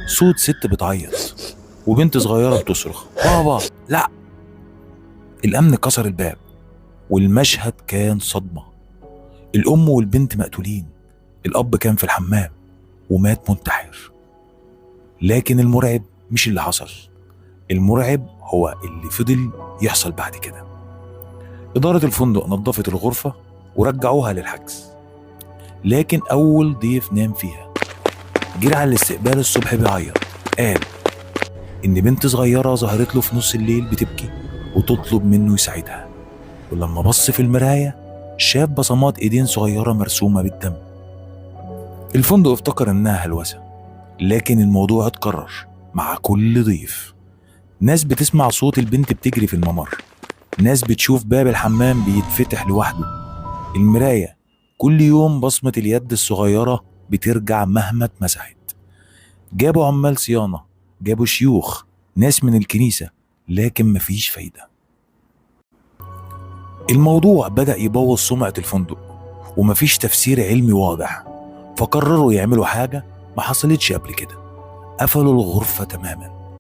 صوت ست بتعيط وبنت صغيرة بتصرخ بابا لا. الأمن كسر الباب والمشهد كان صدمة. الأم والبنت مقتولين، الأب كان في الحمام ومات منتحر. لكن المرعب مش اللي حصل، المرعب هو اللي فضل يحصل بعد كده. إدارة الفندق نظفت الغرفة ورجعوها للحجز، لكن أول ضيف نام فيها جري على الاستقبال الصبح بيعيط. قال إن بنت صغيرة ظهرت له في نص الليل بتبكي وتطلب منه يساعدها، ولما بص في المراية شاف بصمات إيدين صغيرة مرسومة بالدم. الفندق افتكر إنها هلوسة، لكن الموضوع اتكرر مع كل ضيف. ناس بتسمع صوت البنت بتجري في الممر، ناس بتشوف باب الحمام بيتفتح لوحده، المراية كل يوم بصمة اليد الصغيرة بترجع مهما اتمسحت. جابوا عمال صيانة، جابوا شيوخ، ناس من الكنيسة، لكن مفيش فايدة. الموضوع بدأ يبوظ سمعة الفندق ومفيش تفسير علمي واضح، فقرروا يعملوا حاجة ما حصلتش قبل كده. قفلوا الغرفة تماما